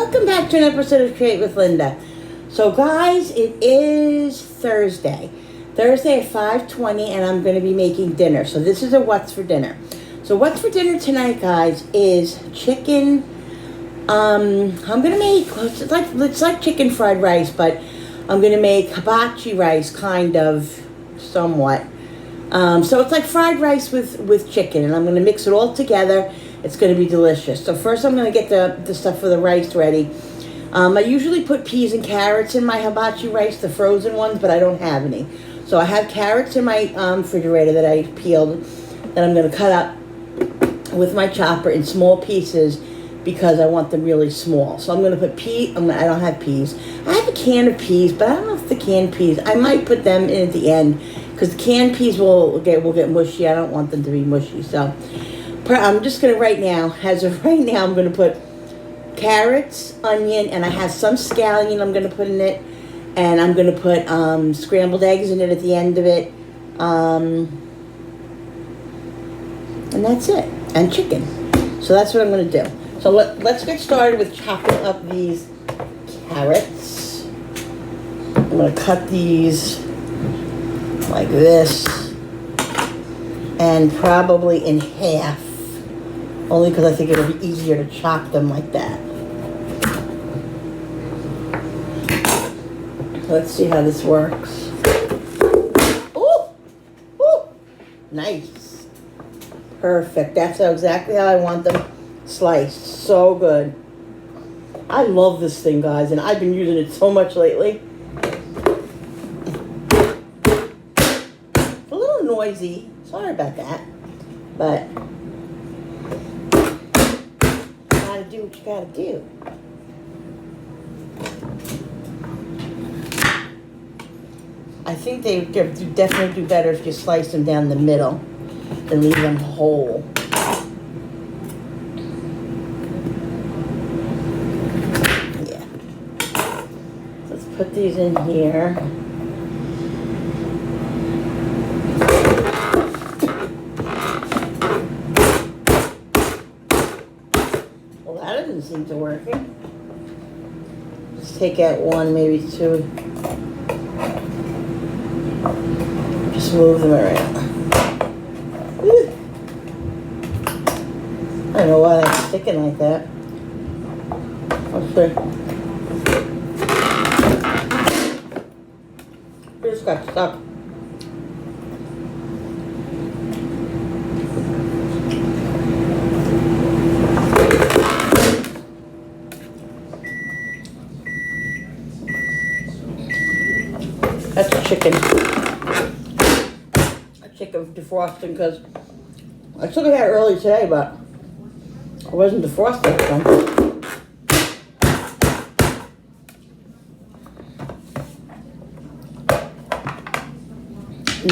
Welcome back to an episode of Create with Linda. So guys, it is Thursday at 5:20, and I'm going to be making dinner. So this is a what's for dinner. So what's for dinner tonight, guys, is chicken. I'm going to make, it's like chicken fried rice, but I'm going to make hibachi rice, kind of, somewhat. So it's like fried rice with chicken, and I'm going to mix it all together. It's going to be delicious. So first I'm going to get the stuff for the rice ready. I usually put peas and carrots in my hibachi rice, the frozen ones, but I don't have any. So I have carrots in my refrigerator that I peeled that I'm going to cut up with my chopper in small pieces because I want them really small. So I'm going to put I don't have peas. I have a can of peas, but I don't know if the canned peas, I might put them in at the end because the canned peas will get mushy. I don't want them to be mushy. So I'm just going to as of right now, I'm going to put carrots, onion, and I have some scallion I'm going to put in it. And I'm going to put scrambled eggs in it at the end of it. And that's it. And chicken. So that's what I'm going to do. So let's get started with chopping up these carrots. I'm going to cut these like this. And probably in half. Only because I think it'll be easier to chop them like that. Let's see how this works. Ooh! Ooh! Nice. Perfect. That's exactly how I want them sliced. So good. I love this thing, guys, and I've been using it so much lately. It's a little noisy. Sorry about that. But you gotta do what you gotta do. I think they definitely do better if you slice them down the middle than leave them whole. Yeah. Let's put these in here. Well, that doesn't seem to be working. Let's take out one, maybe two. Just move them around. Woo. I don't know why that's sticking like that. Let's see. It just got stuck. That's a chicken. Chicken defrosting because I took it out early today, but I wasn't defrosting it.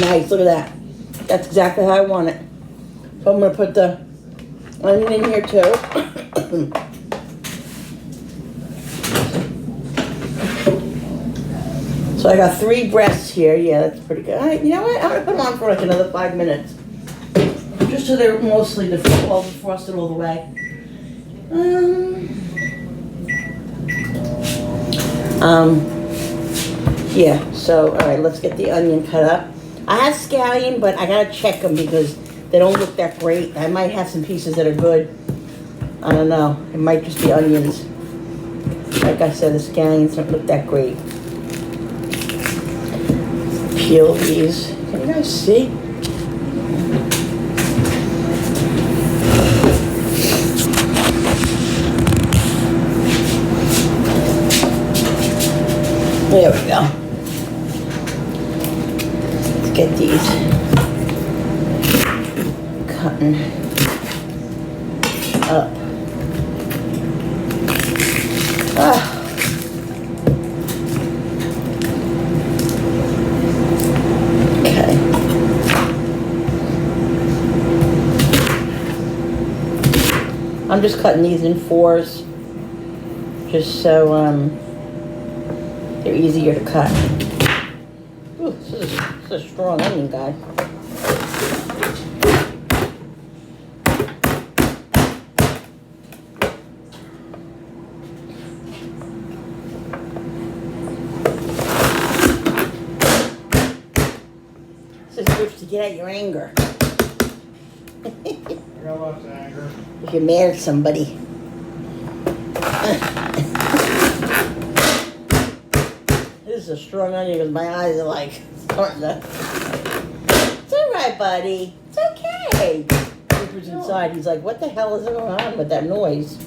Nice, look at that. That's exactly how I want it. So I'm going to put the onion in here too. So I got 3 breasts here. Yeah, that's pretty good. All right, you know what? I'm going to put them on for like another 5 minutes. Just so they're mostly all defrosted all the way. Yeah, so, all right, let's get the onion cut up. I have scallion, but I got to check them because they don't look that great. I might have some pieces that are good. I don't know. It might just be onions. Like I said, the scallions don't look that great. Peel these. Can you guys see? There we go. Let's get these cutting up. Ah. I'm just cutting these in 4s, just so they're easier to cut. Ooh, this is a strong onion, guy. to get out your anger. I got lots of anger. If you're mad at somebody. This is a strong onion because my eyes are like starting to. It's all right, buddy. It's okay. Cooper's inside. He's like, what the hell is going on with that noise?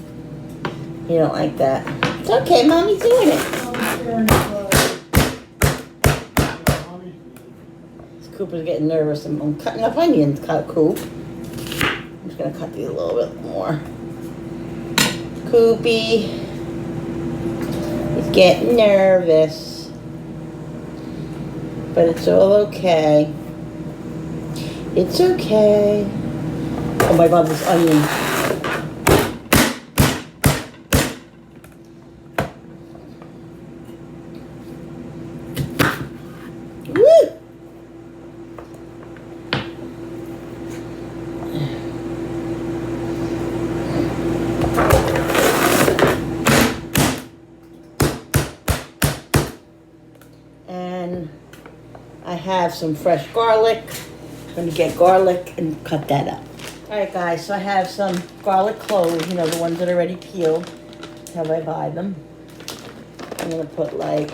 You don't like that. It's okay, Mommy's doing it. Cooper's getting nervous. I'm cutting up onions, Coop. I'm just going to cut these a little bit more. Coopy is getting nervous. But it's all okay. It's okay. Oh my God, this onion. Woo! And I have some fresh garlic. I'm going to get garlic and cut that up. Alright guys, so I have some garlic cloves, you know, the ones that are already peeled. That's how I buy them. I'm going to put like,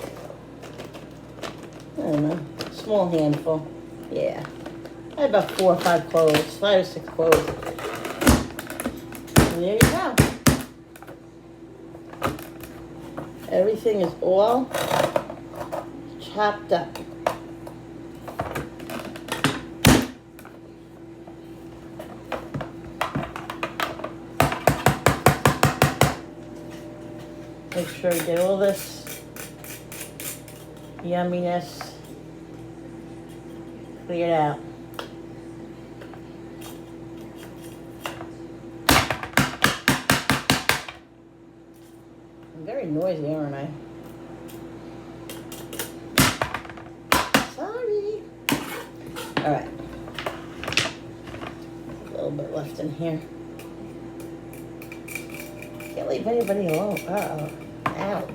I don't know, a small handful. Yeah. I have about 4 or 5 cloves, 5 or 6 cloves. And there you go. Everything is all chopped up. Make sure you get all this yumminess cleared out. I'm very noisy, aren't I? Sorry. All right. A little bit left in here. Can't leave anybody alone. Uh-oh. Out.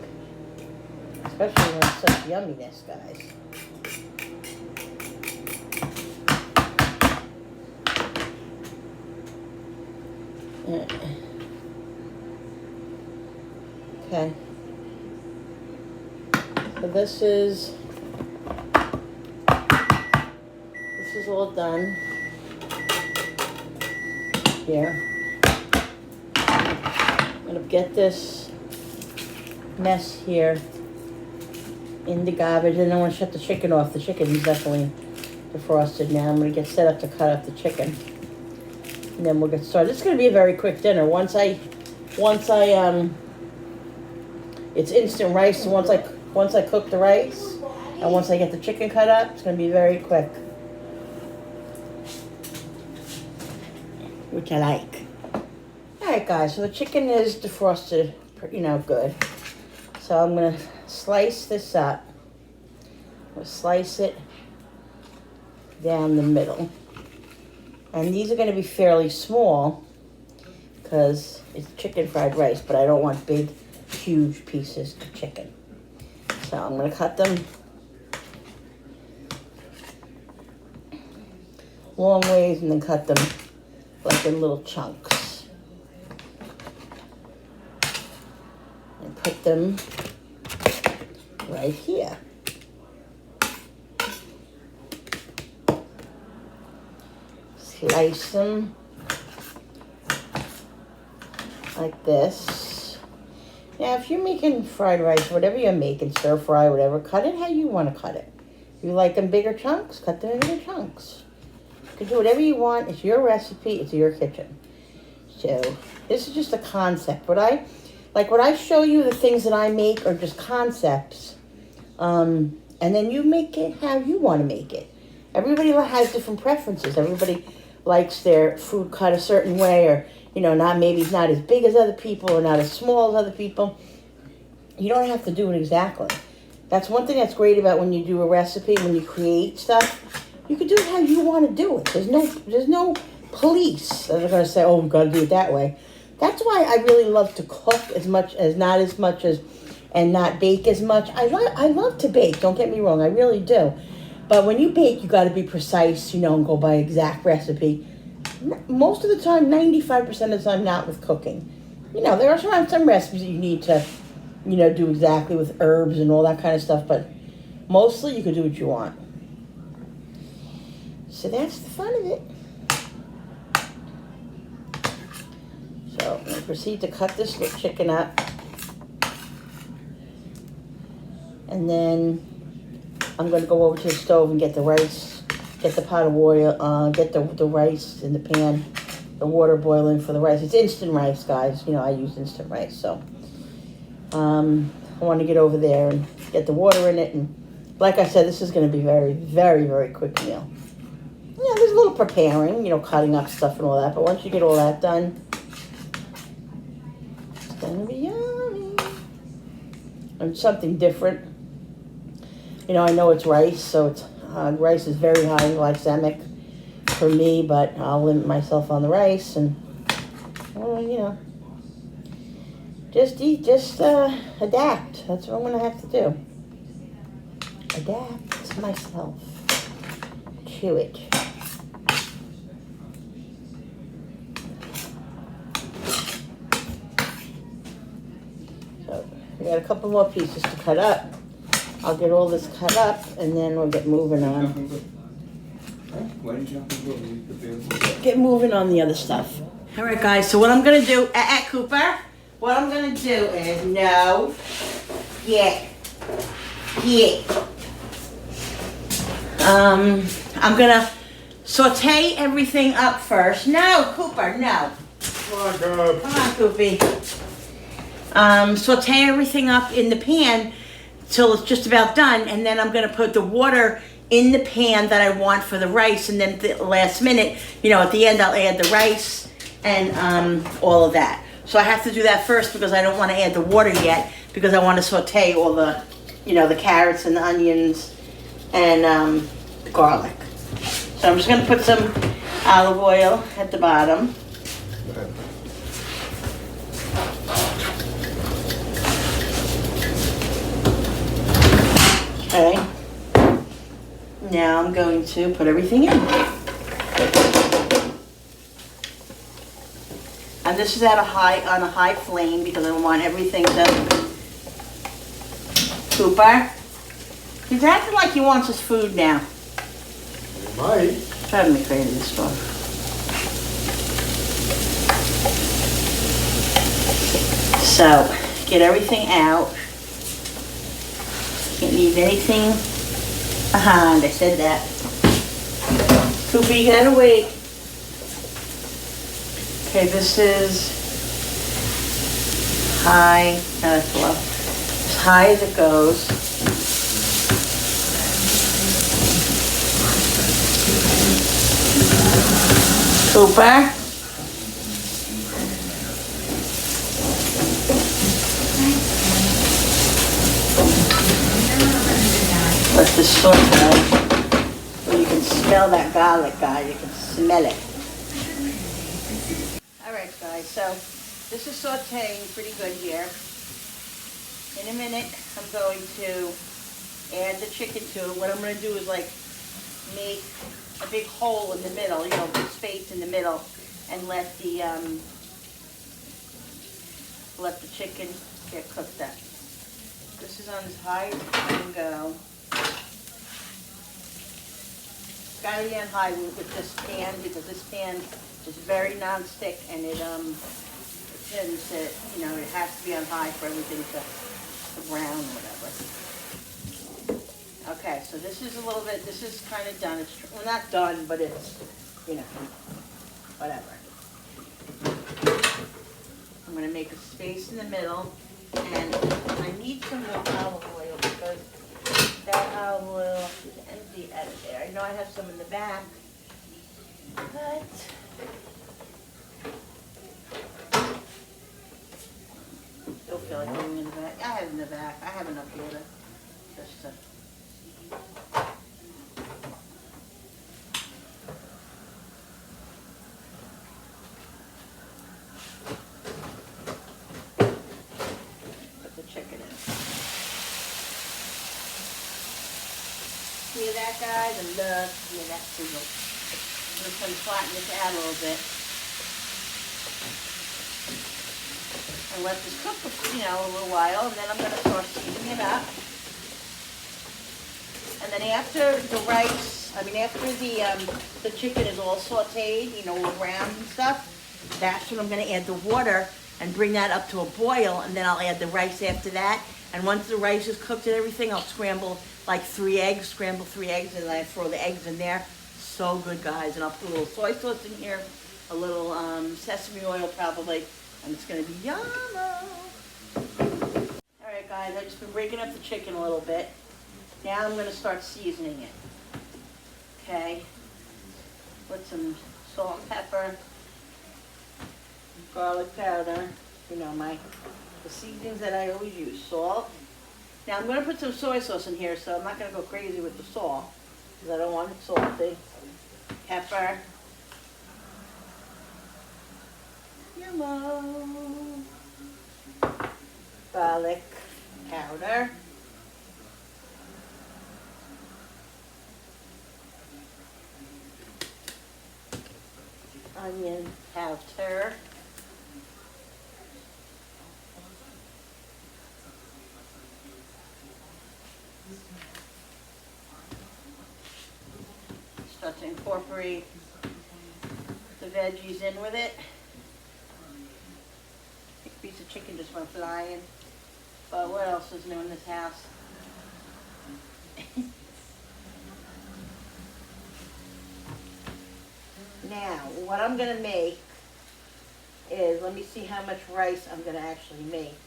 Especially when it's such yumminess, guys. Okay. So this is all done. Here. I'm gonna get this mess here in the garbage, and I want to shut the chicken off. The chicken is definitely defrosted now. I'm gonna get set up to cut up the chicken, and then we'll get started. This is gonna be a very quick dinner. Once I it's instant rice. So once I cook the rice, and once I get the chicken cut up, it's gonna be very quick, which I like. All right, guys. So the chicken is defrosted, you know, good. So I'm gonna slice this up. I'll slice it down the middle, and these are gonna be fairly small because it's chicken fried rice. But I don't want big, huge pieces of chicken. So I'm gonna cut them long ways and then cut them like in little chunks. And put them right here. Slice them like this. Now, if you're making fried rice, whatever you're making, stir fry, whatever, cut it how you want to cut it. If you like them bigger chunks, cut them in bigger chunks. You can do whatever you want. It's your recipe. It's your kitchen. So this is just a concept. When I show you the things that I make are just concepts. And then you make it how you want to make it. Everybody has different preferences. Everybody likes their food cut a certain way, or, you know, maybe it's not as big as other people or not as small as other people. You don't have to do it exactly. That's one thing that's great about when you do a recipe, when you create stuff. You can do it how you want to do it. There's no police that are going to say, oh, we've got to do it that way. That's why I really love to cook and not bake as much. I love to bake, don't get me wrong, I really do. But when you bake, you got to be precise, and go by exact recipe. Most of the time, 95% of the time, not with cooking. There are some recipes that you need to, do exactly with herbs and all that kind of stuff, but mostly you can do what you want. So that's the fun of it. So I'm going to proceed to cut this little chicken up. And then I'm going to go over to the stove and get the rice, get the pot of oil, get the rice in the pan, the water boiling for the rice. It's instant rice, guys. I use instant rice. So I want to get over there and get the water in it. And like I said, this is going to be very, very, very quick meal. There's a little preparing, cutting up stuff and all that. But once you get all that done, it's going to be yummy. And something different. I know it's rice, so it's rice is very high in glycemic for me, but I'll limit myself on the rice and, just adapt. That's what I'm going to have to do. Adapt myself to it. So we got a couple more pieces to cut up. I'll get all this cut up, and then we'll get moving on. Get moving on the other stuff. All right, guys, so what I'm going to do, Cooper, what I'm going to do is, I'm going to saute everything up first. No, Cooper, no. Come on, Cooper. Come on, Coopy. Saute everything up in the pan till it's just about done, and then I'm going to put the water in the pan that I want for the rice, and then at the last minute, at the end, I'll add the rice and all of that. So I have to do that first because I don't want to add the water yet, because I want to saute all the, the carrots and the onions and the garlic. So I'm just going to put some olive oil at the bottom. Okay, now I'm going to put everything in. And this is on a high flame because I want everything to... Cooper, he's acting like he wants his food now. He might. Driving me crazy, this one. So, get everything out. Can't leave anything behind. I said that. Cooper, you gotta wait. Okay, this is high. No, that's low. As high as it goes. Cooper. Let this saute. Well, you can smell that garlic, guys. You can smell it. Alright, guys, so this is sauteing pretty good here. In a minute, I'm going to add the chicken to it. What I'm going to do is make a big hole in the middle, big space in the middle, and let the chicken get cooked up. This is on as high as it can go. It's got to be on high with this pan because this pan is very non-stick and it tends to, it has to be on high for everything to brown or whatever. Okay, so this is this is kind of done. It's, well, not done, but it's, whatever. I'm going to make a space in the middle, and I need some more olive oil because that olive oil is empty out of there. I know I have some in the back, but still feel like going in the back. I have it in the back. I have enough here to just put the chicken in. Hear that, guys? I love to hear that sizzle. I'm just going to flatten this out a little bit. And let this cook for, a little while, and then I'm going to start seasoning it up. And then after the chicken is all sauteed, all browned and stuff, that's when I'm going to add the water and bring that up to a boil, and then I'll add the rice after that. And once the rice is cooked and everything, I'll scramble 3 eggs, and then I throw the eggs in there. So good, guys. And I'll put a little soy sauce in here, a little sesame oil probably, and it's going to be yummy. All right, guys, I've just been breaking up the chicken a little bit. Now I'm going to start seasoning it. Okay, put some salt and pepper, garlic powder, the seasonings that I always use, salt. Now I'm going to put some soy sauce in here, so I'm not going to go crazy with the salt, because I don't want it salty. Pepper. Yellow. Garlic powder. Onion powder. Start to incorporate the veggies in with it. A piece of chicken just went flying. But what else is new in this house? Now, what I'm going to make is, let me see how much rice I'm going to actually make,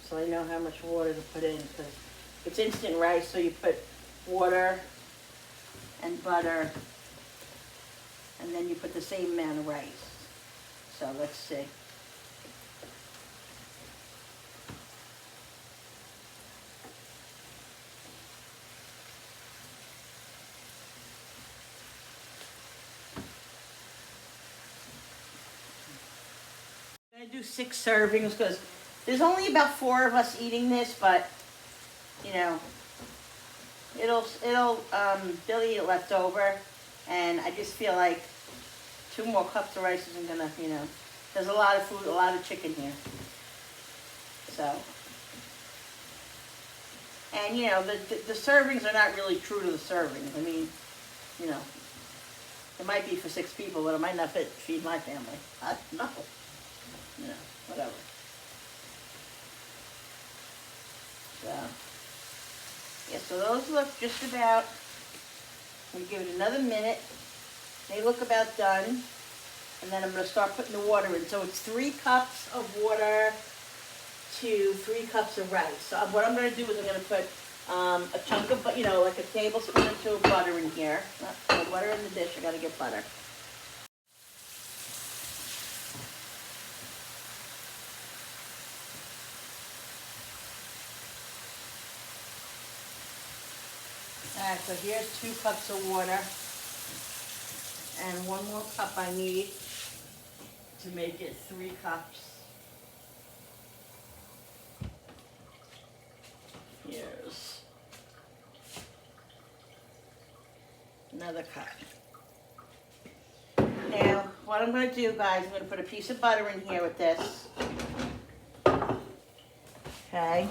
so I know how much water to put in, because it's instant rice, so you put water and butter, and then you put the same amount of rice. So let's see. I'm going to do 6 servings because there's only about 4 of us eating this, but they'll eat it left over, and I just feel like 2 more cups of rice isn't gonna, there's a lot of food, a lot of chicken here. So, and the servings are not really true to the servings. I mean, it might be for 6 people, but it might not feed my family. I don't know. Whatever. So, yeah, so those look just about, I'm going to give it another minute. They look about done. And then I'm going to start putting the water in. So it's 3 cups of water to 3 cups of rice. So what I'm going to do is I'm going to put a chunk of, like a tablespoon or 2 of butter in here. No butter in the dish, I got to get butter. Alright, so here's 2 cups of water, and 1 more cup I need to make it 3 cups. Here's another cup. Now, what I'm going to do, guys, I'm going to put a piece of butter in here with this. Okay.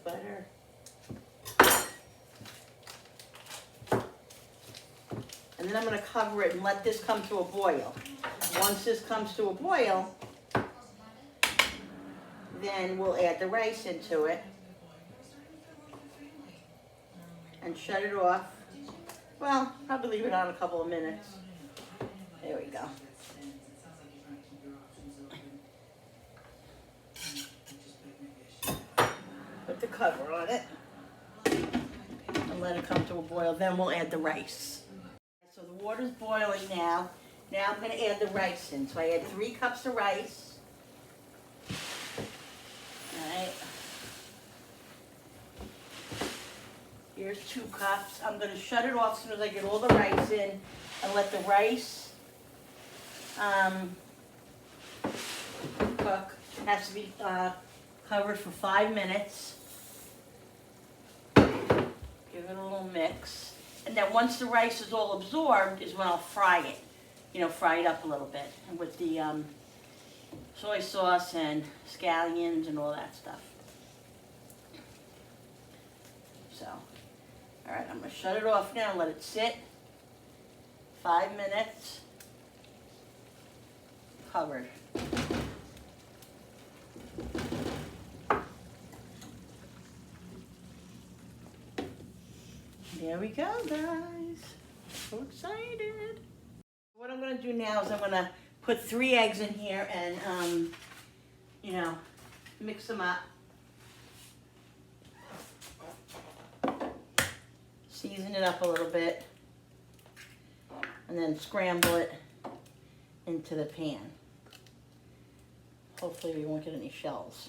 Butter. And then I'm going to cover it and let this come to a boil. Once this comes to a boil, then we'll add the rice into it and shut it off. Well, probably leave it on a couple of minutes. There we go. Put the cover on it and let it come to a boil. Then we'll add the rice. So the water's boiling now. Now I'm going to add the rice in. So I add 3 cups of rice. All right. Here's 2 cups. I'm going to shut it off as soon as I get all the rice in and let the rice Cook. Has to be covered for 5 minutes. Give it a little mix. And then once the rice is all absorbed is when I'll fry it. You know, fry it up a little bit. And with the soy sauce and scallions and all that stuff. So, all right, I'm gonna shut it off now and let it sit. 5 minutes. Covered. There we go, guys. So excited. What I'm gonna do now is I'm gonna put 3 eggs in here and, you know, mix them up. Season it up a little bit. And then scramble it into the pan. Hopefully we won't get any shells.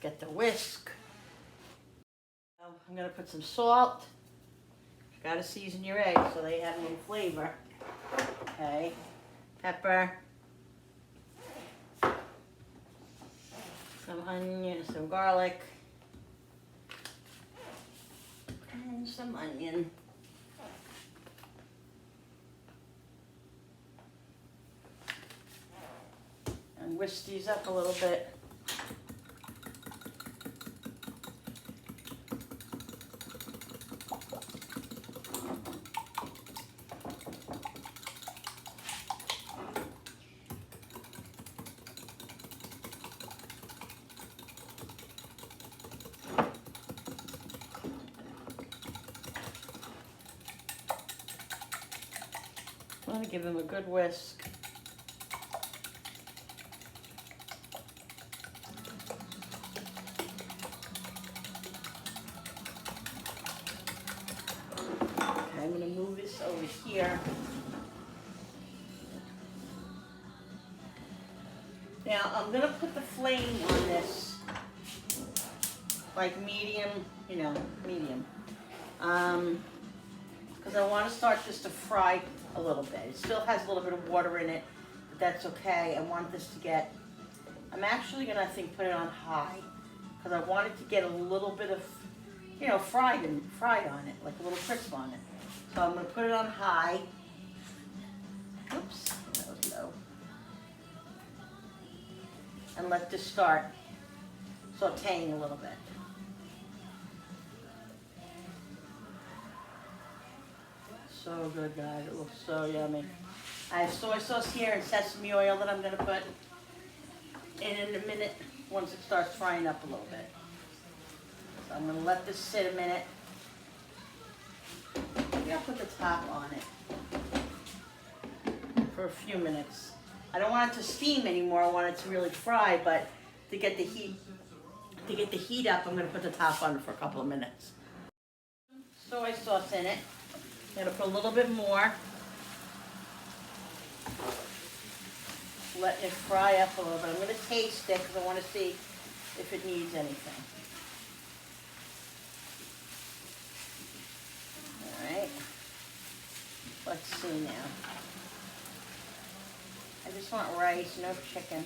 Get the whisk. I'm gonna put some salt. You gotta season your eggs so they have a little flavor. Okay, pepper, some onion, some garlic, and some onion. And whisk these up a little bit. I'm going to give them a good whisk. Okay, I'm going to move this over here. Now I'm going to put the flame on this, like medium, you know, medium. Because I want to start this to fry a little bit. It still has a little bit of water in it, but that's okay. I want this to get, I'm actually gonna, I think, put it on high, because I want it to get a little bit of, you know, fried on it, like a little crisp on it. So I'm gonna put it on high. Oops, that was low. And let this start sauteing a little bit. So good, guys. It looks so yummy. I have soy sauce here and sesame oil that I'm going to put in a minute once it starts frying up a little bit. So I'm going to let this sit a minute. Maybe I'll put the top on it for a few minutes. I don't want it to steam anymore. I want it to really fry, but to get the heat up, I'm going to put the top on it for a couple of minutes. Soy sauce in it. I'm going to put a little bit more. Let it fry up a little bit. I'm going to taste it because I want to see if it needs anything. All right. Let's see now. I just want rice, no chicken.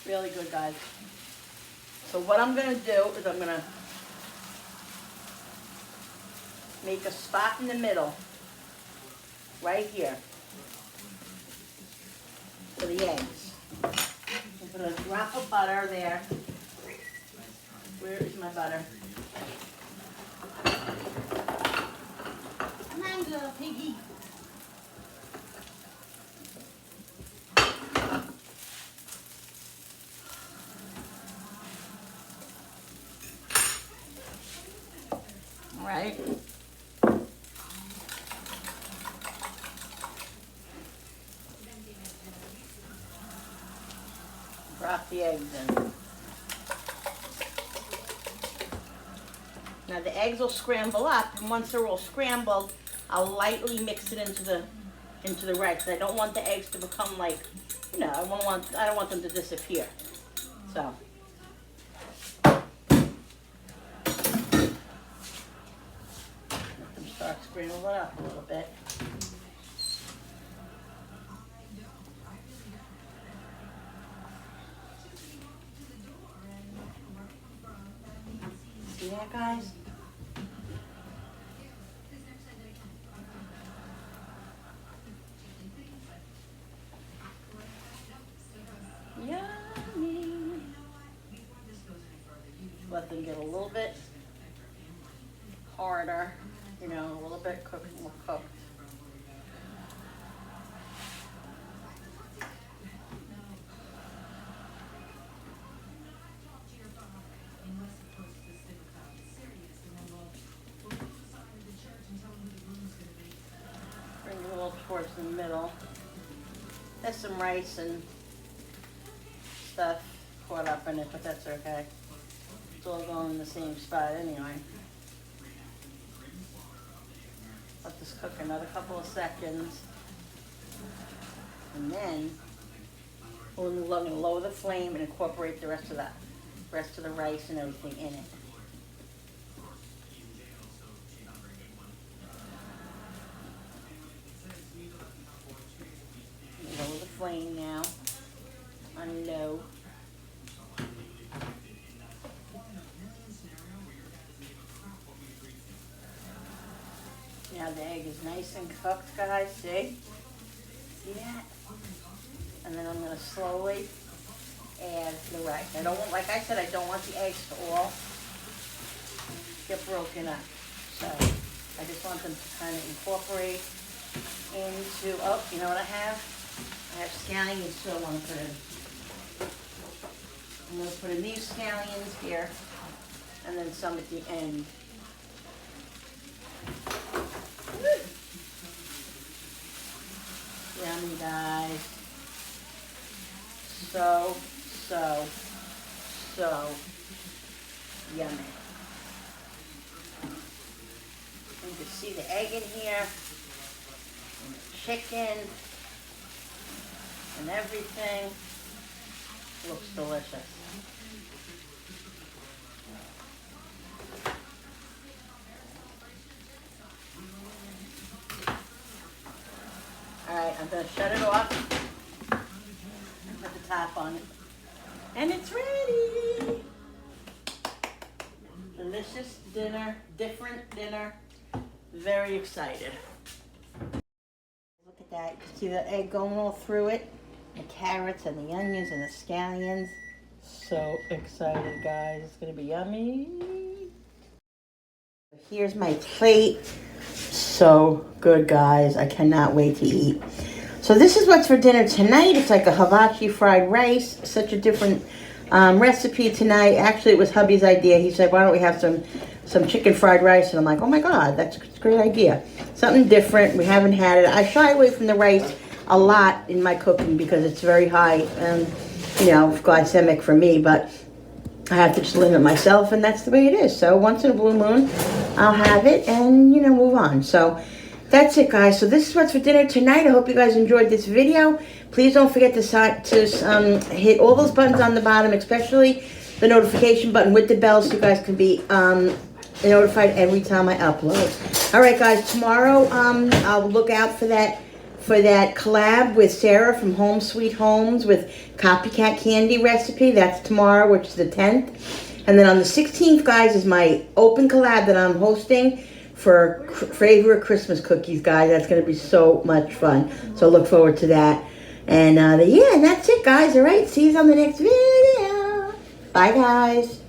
Really good, guys. So what I'm going to do is I'm going to make a spot in the middle, right here, for the eggs. I'm going to drop a butter there. Where is my butter? Come on, little piggy. Right? Drop the eggs in. Now the eggs will scramble up, and once they're all scrambled, I'll lightly mix it into the rice. I don't want the eggs to become like, you know, I don't want them to disappear. So. Let them start scrambling up a little bit. See that, guys? Yummy. Let them get a little bit harder, you know, a little bit more cooked. Bring it a little towards the middle. There's some rice and stuff caught up in it, but that's okay. It's all going in the same spot anyway. Let this cook another couple of seconds. And then we'll lower the flame and incorporate the rest of the rice and everything in it. Lower the flame now on low. Now the egg is nice and cooked, guys. See that? And then I'm going to slowly add the rice. I don't want, like I said, I don't want the eggs to all get broken up. So I just want them to kind of incorporate into. Oh, you know what I have? I have scallions too. I want to put in. I'm going to put in these scallions here, and then some at the end. Yummy, guys. So yummy. You can see the egg in here, and the chicken, and everything. Looks delicious. Alright, I'm going to shut it off and put the top on it. And it's ready! Delicious dinner, different dinner. Very excited. Look at that. You can see the egg going all through it. The carrots and the onions and the scallions. So excited, guys. It's going to be yummy. Here's my plate. So good, guys. I cannot wait to eat. So this is what's for dinner tonight. It's like a hibachi fried rice. Such a different recipe tonight. Actually, it was hubby's idea. He said, why don't we have some chicken fried rice? And I'm like, oh my God, that's a great idea. Something different. We haven't had it. I shy away from the rice a lot in my cooking because it's very high, glycemic for me, but I have to just limit myself, and that's the way it is. So once in a blue moon, I'll have it and, move on. So that's it, guys. So this is what's for dinner tonight. I hope you guys enjoyed this video. Please don't forget to hit all those buttons on the bottom, especially the notification button with the bell, so you guys can be notified every time I upload. All right, guys. Tomorrow, I'll look out for that collab with Sarah from Home Sweet Homes with Copycat Candy recipe. That's tomorrow, which is the 10th. And then on the 16th, guys, is my open collab that I'm hosting for favorite Christmas cookies, guys. That's going to be so much fun. So look forward to that. And and that's it, guys. All right, see you on the next video. Bye, guys.